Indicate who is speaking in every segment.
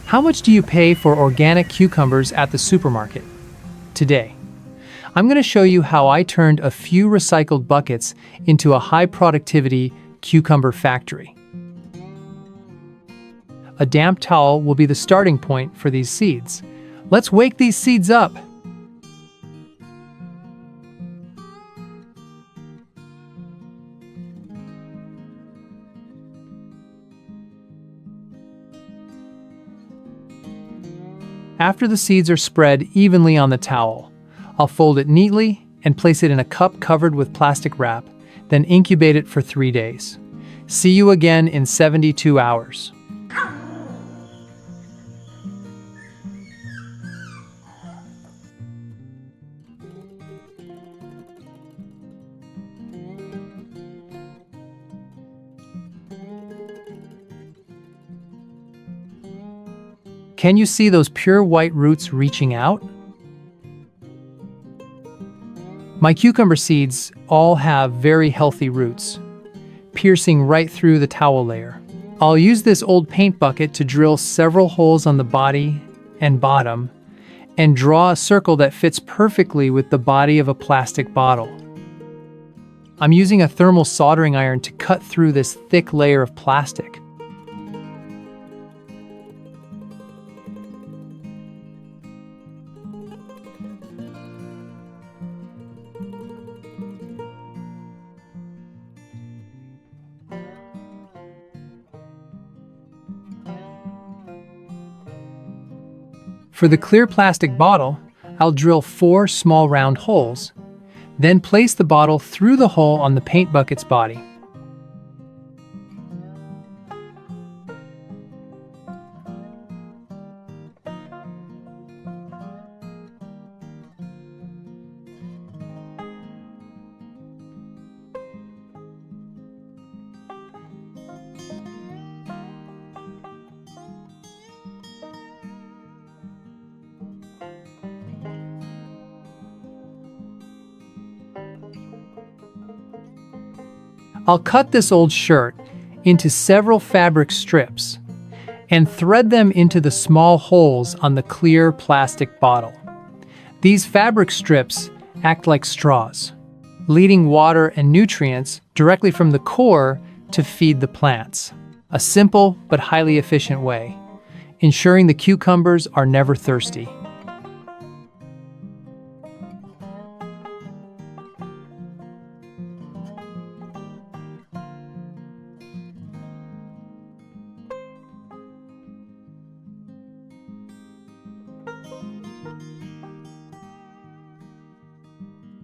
Speaker 1: How much do you pay for organic cucumbers at the supermarket? Today, I'm going to show you how I turned a few recycled buckets into a high-productivity cucumber factory. A damp towel will be the starting point for these seeds. Let's wake these seeds up. After the seeds are spread evenly on the towel, I'll fold it neatly and place it in a cup covered with plastic wrap, then incubate it for 3 days. See you again in 72 hours. Can you see those pure white roots reaching out? My cucumber seeds all have very healthy roots, piercing right through the towel layer. I'll use this old paint bucket to drill several holes on the body and bottom and draw a circle that fits perfectly with the body of a plastic bottle. I'm using a thermal soldering iron to cut through this thick layer of plastic. For the clear plastic bottle, I'll drill 4 small round holes, then place the bottle through the hole on the paint bucket's body. I'll cut this old shirt into several fabric strips and thread them into the small holes on the clear plastic bottle. These fabric strips act like straws, leading water and nutrients directly from the core to feed the plants. A simple but highly efficient way, ensuring the cucumbers are never thirsty.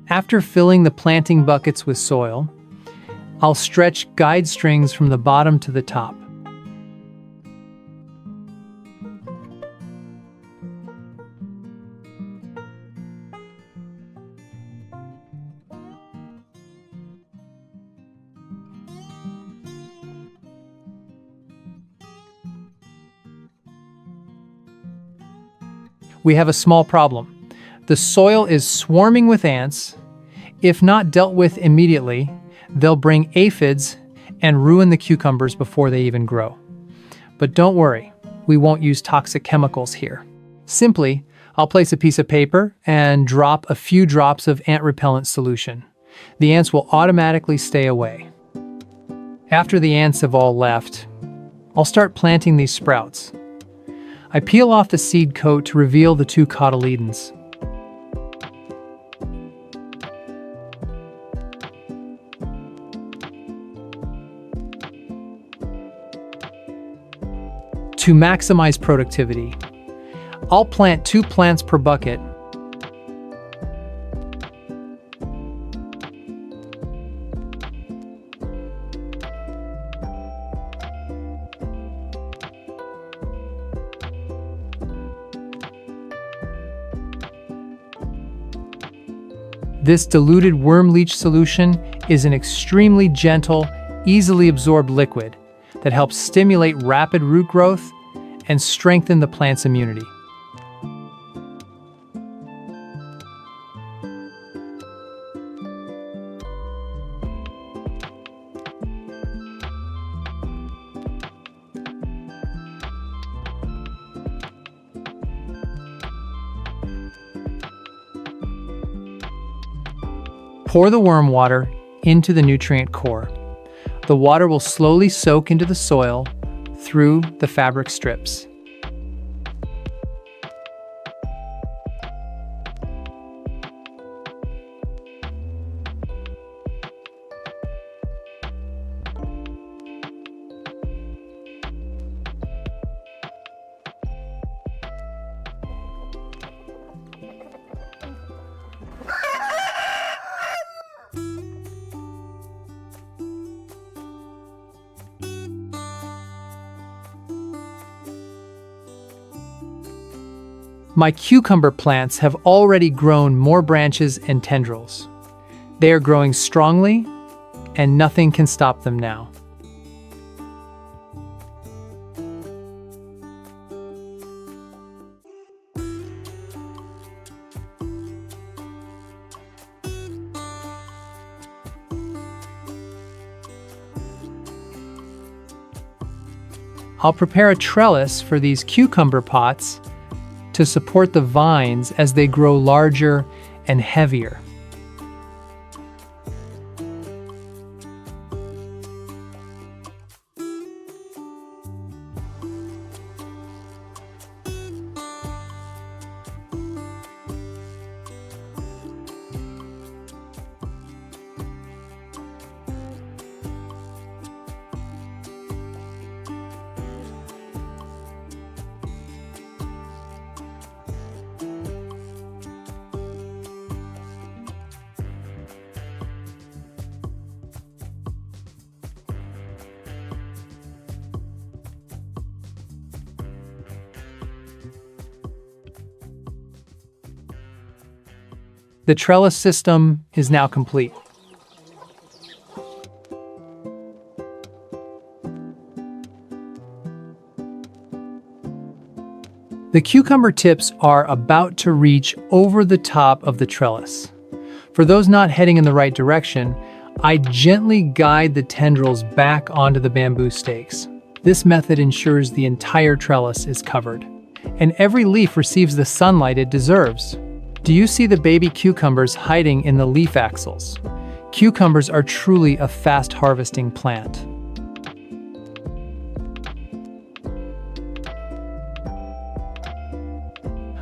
Speaker 1: After filling the planting buckets with soil, I'll stretch guide strings from the bottom to the top. We have a small problem. The soil is swarming with ants. If not dealt with immediately, they'll bring aphids and ruin the cucumbers before they even grow. But don't worry, we won't use toxic chemicals here. Simply, I'll place a piece of paper and drop a few drops of ant repellent solution. The ants will automatically stay away. After the ants have all left, I'll start planting these sprouts. I peel off the seed coat to reveal the 2 cotyledons. To maximize productivity, I'll plant 2 plants per bucket. This diluted worm leach solution is an extremely gentle, easily absorbed liquid that helps stimulate rapid root growth and strengthen the plant's immunity. Pour the worm water into the nutrient core. The water will slowly soak into the soil through the fabric strips. My cucumber plants have already grown more branches and tendrils. They are growing strongly, and nothing can stop them now. I'll prepare a trellis for these cucumber pots to support the vines as they grow larger and heavier. The trellis system is now complete. The cucumber tips are about to reach over the top of the trellis. For those not heading in the right direction, I gently guide the tendrils back onto the bamboo stakes. This method ensures the entire trellis is covered, and every leaf receives the sunlight it deserves. Do you see the baby cucumbers hiding in the leaf axils? Cucumbers are truly a fast harvesting plant.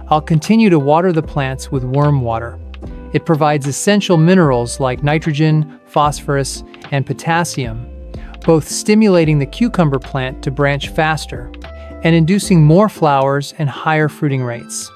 Speaker 1: I'll continue to water the plants with worm water. It provides essential minerals like nitrogen, phosphorus, and potassium, both stimulating the cucumber plant to branch faster and inducing more flowers and higher fruiting rates.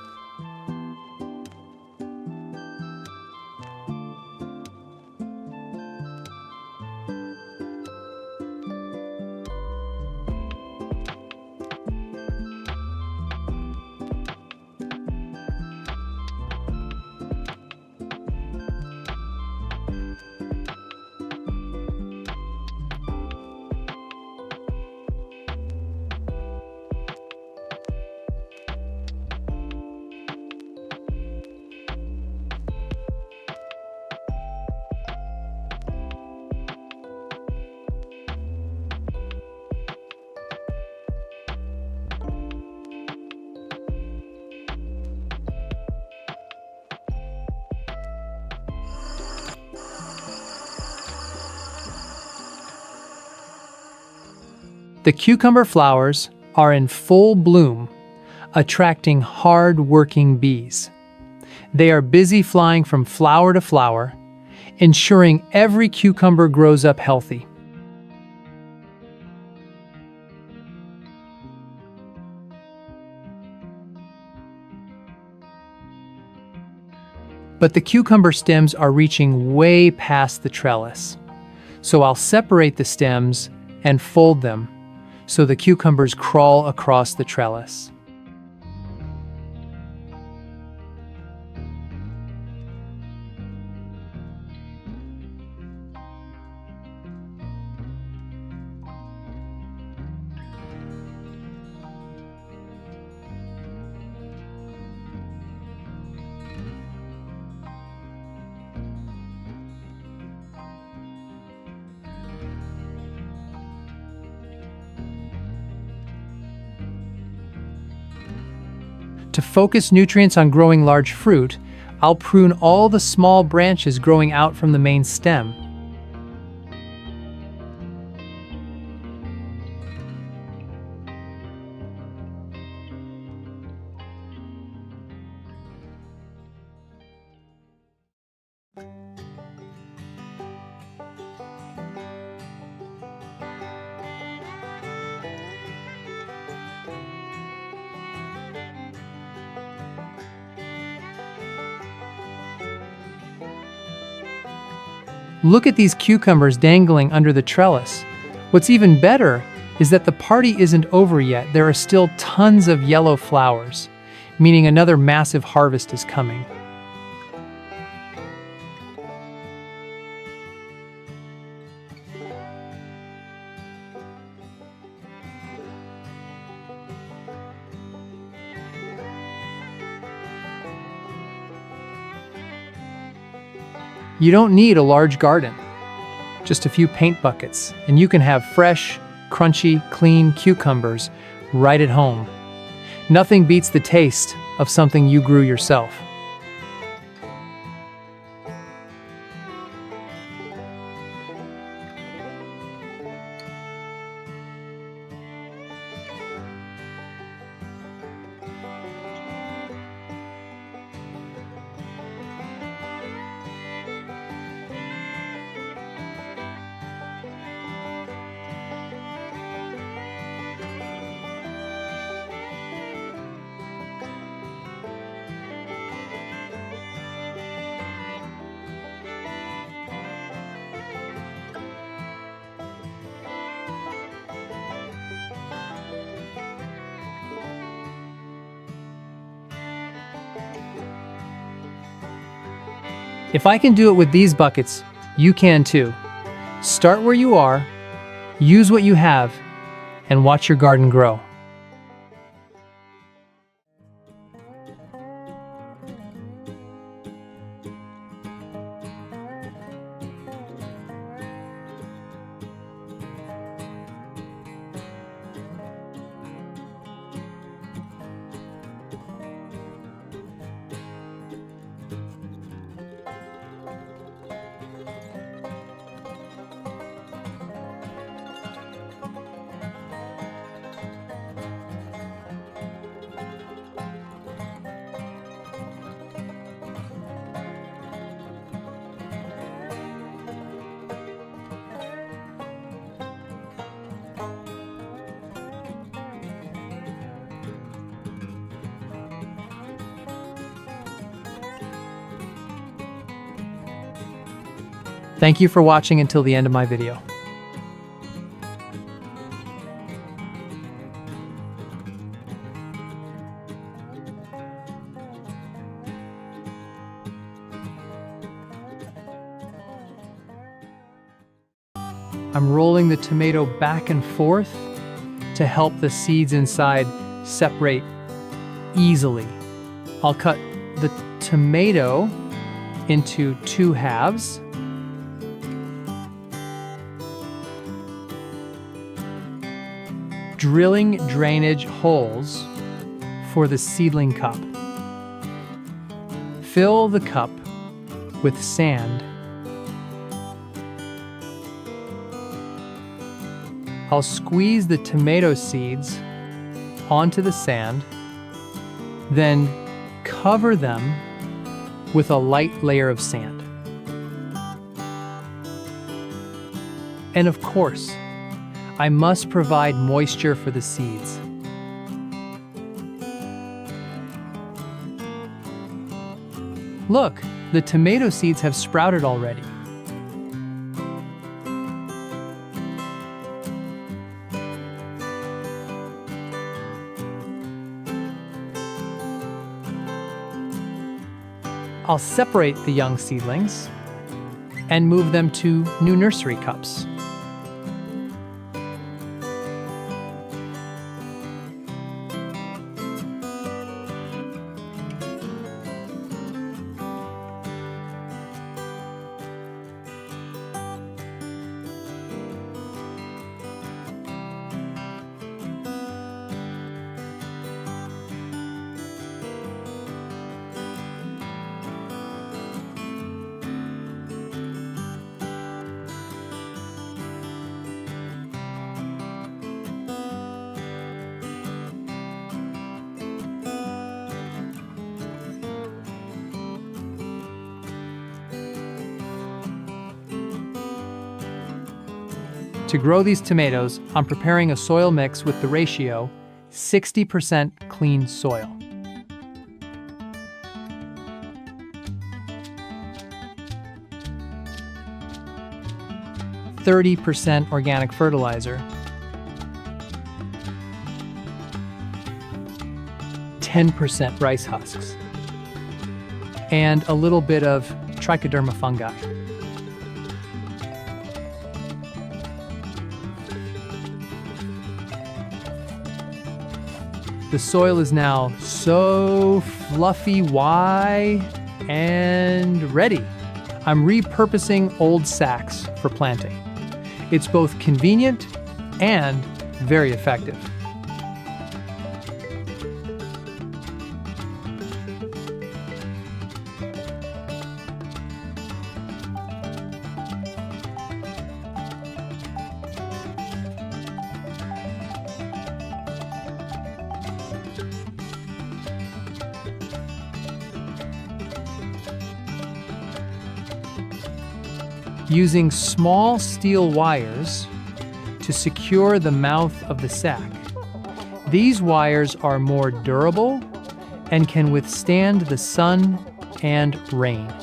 Speaker 1: The cucumber flowers are in full bloom, attracting hard-working bees. They are busy flying from flower to flower, ensuring every cucumber grows up healthy. But the cucumber stems are reaching way past the trellis, so I'll separate the stems and fold them so the cucumbers crawl across the trellis. To focus nutrients on growing large fruit, I'll prune all the small branches growing out from the main stem. Look at these cucumbers dangling under the trellis. What's even better is that the party isn't over yet. There are still tons of yellow flowers, meaning another massive harvest is coming. You don't need a large garden, just a few paint buckets, and you can have fresh, crunchy, clean cucumbers right at home. Nothing beats the taste of something you grew yourself. If I can do it with these buckets, you can too. Start where you are, use what you have, and watch your garden grow. Thank you for watching until the end of my video. I'm rolling the tomato back and forth to help the seeds inside separate easily. I'll cut the tomato into 2 halves. Drilling drainage holes for the seedling cup. Fill the cup with sand. I'll squeeze the tomato seeds onto the sand, then cover them with a light layer of sand. And of course, I must provide moisture for the seeds. Look, the tomato seeds have sprouted already. I'll separate the young seedlings and move them to new nursery cups. To grow these tomatoes, I'm preparing a soil mix with the ratio 60% clean soil, 30% organic fertilizer, 10% rice husks, and a little bit of trichoderma fungi. The soil is now so fluffy, and ready. I'm repurposing old sacks for planting. It's both convenient and very effective. Using small steel wires to secure the mouth of the sack. These wires are more durable and can withstand the sun and rain.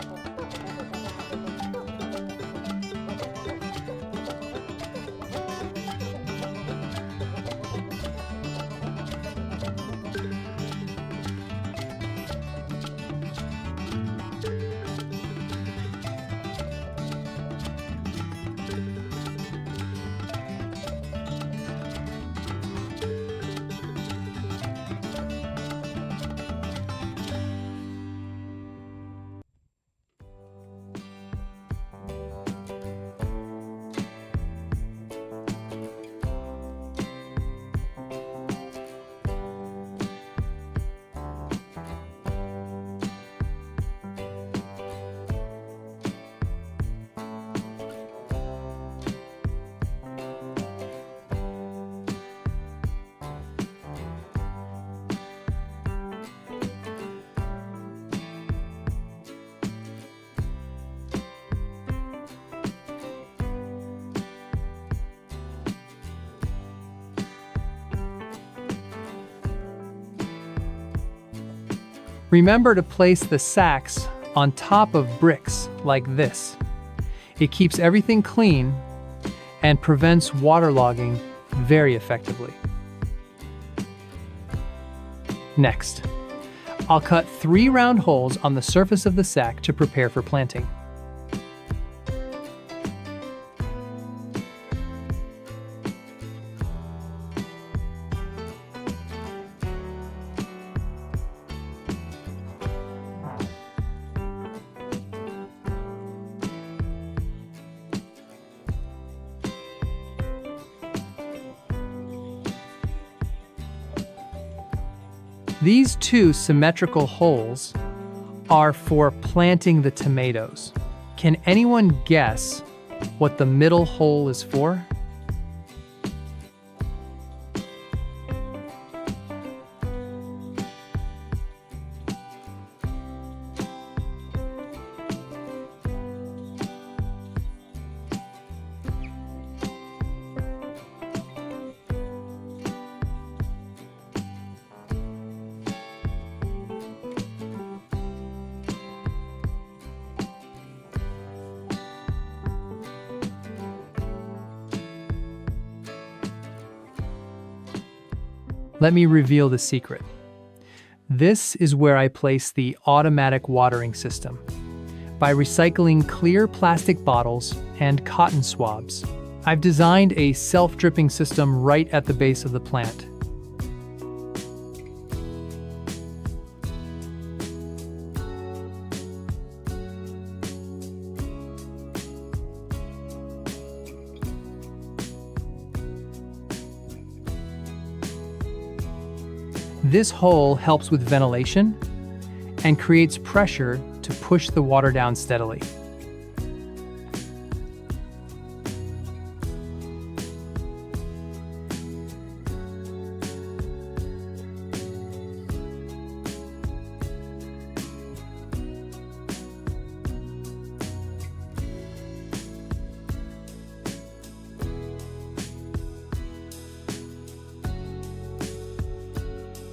Speaker 1: Remember to place the sacks on top of bricks like this. It keeps everything clean and prevents waterlogging very effectively. Next, I'll cut 3 round holes on the surface of the sack to prepare for planting. These 2 symmetrical holes are for planting the tomatoes. Can anyone guess what the middle hole is for? Let me reveal the secret. This is where I place the automatic watering system. By recycling clear plastic bottles and cotton swabs, I've designed a self-dripping system right at the base of the plant. This hole helps with ventilation and creates pressure to push the water down steadily.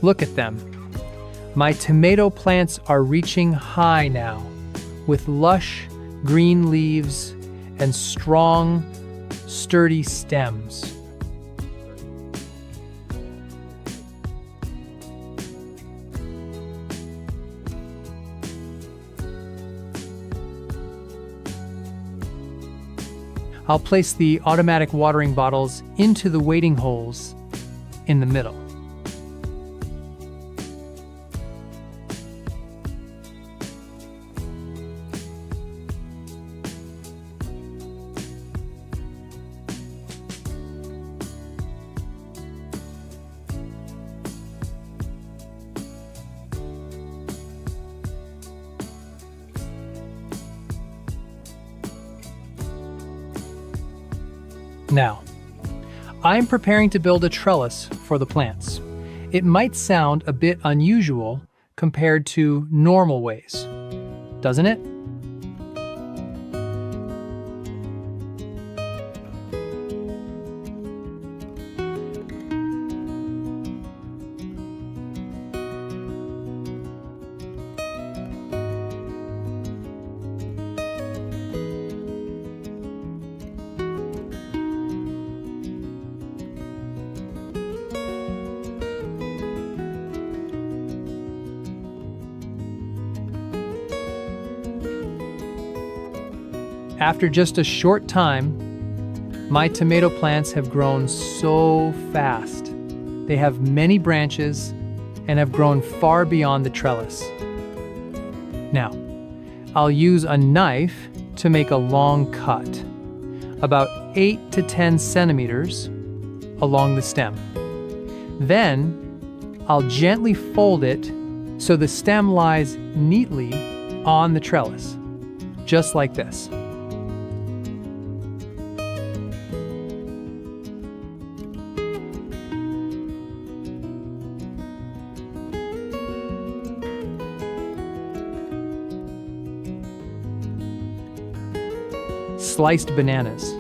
Speaker 1: Look at them. My tomato plants are reaching high now, with lush green leaves and strong, sturdy stems. I'll place the automatic watering bottles into the waiting holes in the middle. Now, I'm preparing to build a trellis for the plants. It might sound a bit unusual compared to normal ways, doesn't it? After just a short time, my tomato plants have grown so fast. They have many branches and have grown far beyond the trellis. Now, I'll use a knife to make a long cut, about 8 to 10 centimeters along the stem. Then, I'll gently fold it so the stem lies neatly on the trellis, just like this. Sliced bananas.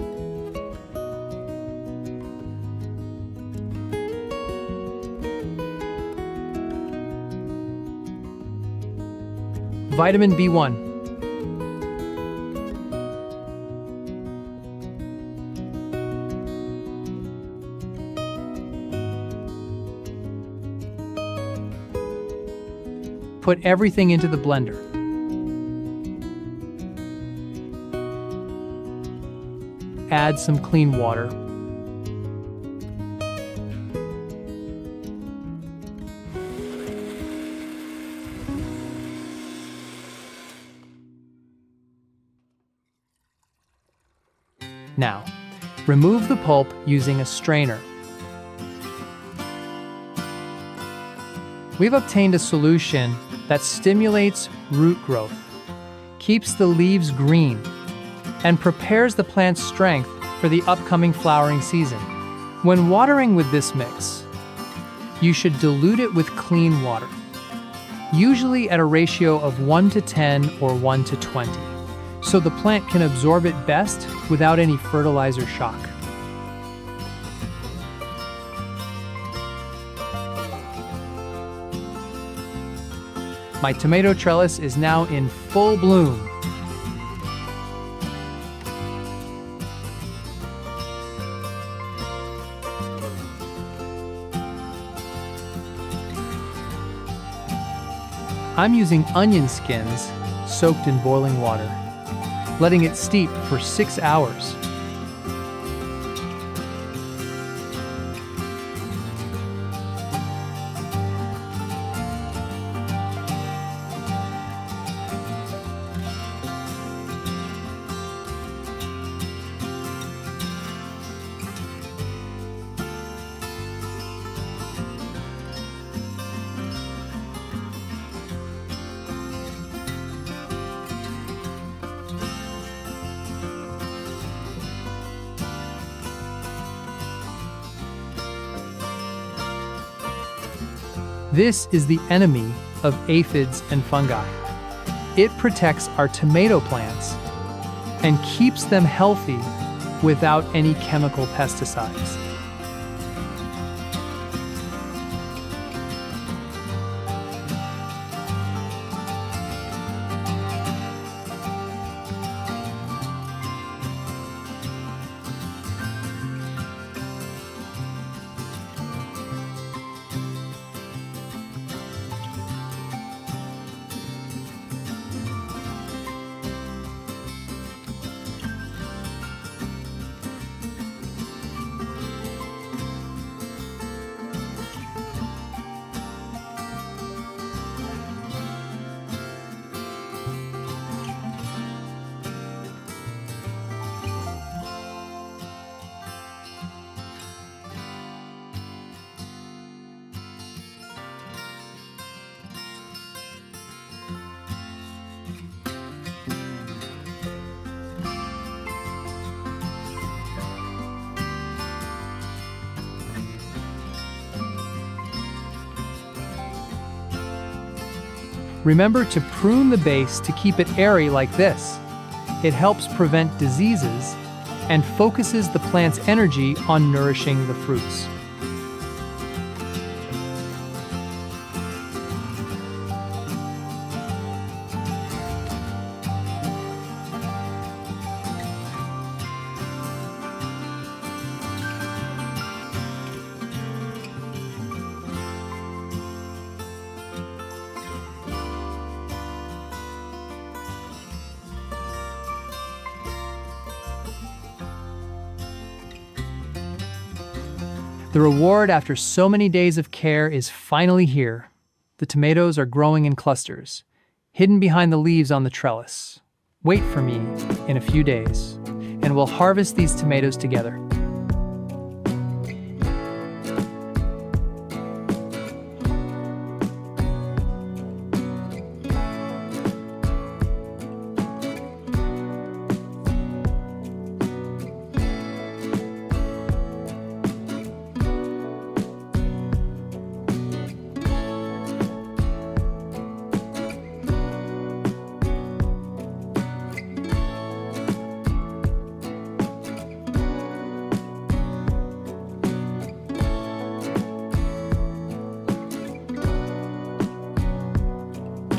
Speaker 1: Vitamin B1. Put everything into the blender. Add some clean water. Now, remove the pulp using a strainer. We've obtained a solution that stimulates root growth, keeps the leaves green, and prepares the plant's strength for the upcoming flowering season. When watering with this mix, you should dilute it with clean water, usually at a ratio of 1 to 10 or 1 to 20, so the plant can absorb it best without any fertilizer shock. My tomato trellis is now in full bloom. I'm using onion skins soaked in boiling water, letting it steep for 6 hours. This is the enemy of aphids and fungi. It protects our tomato plants and keeps them healthy without any chemical pesticides. Remember to prune the base to keep it airy like this. It helps prevent diseases and focuses the plant's energy on nourishing the fruits. The reward after so many days of care is finally here. The tomatoes are growing in clusters, hidden behind the leaves on the trellis. Wait for me in a few days, and we'll harvest these tomatoes together.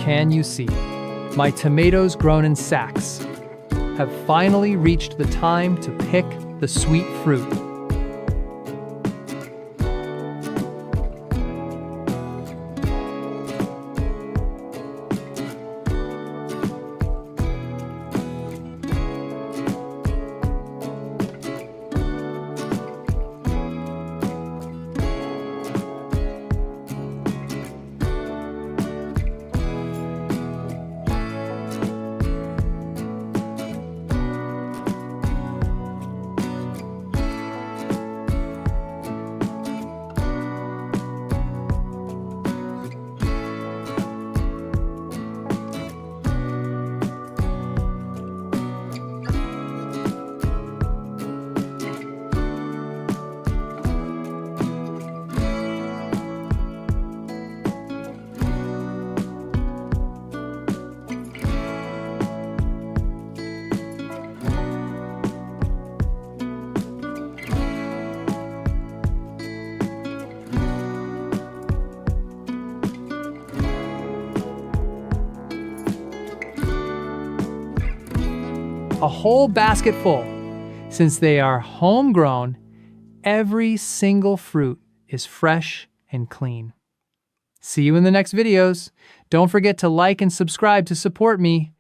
Speaker 1: Can you see? My tomatoes grown in sacks have finally reached the time to pick the sweet fruit. A whole basket full. Since they are homegrown, every single fruit is fresh and clean. See you in the next videos. Don't forget to like and subscribe to support me.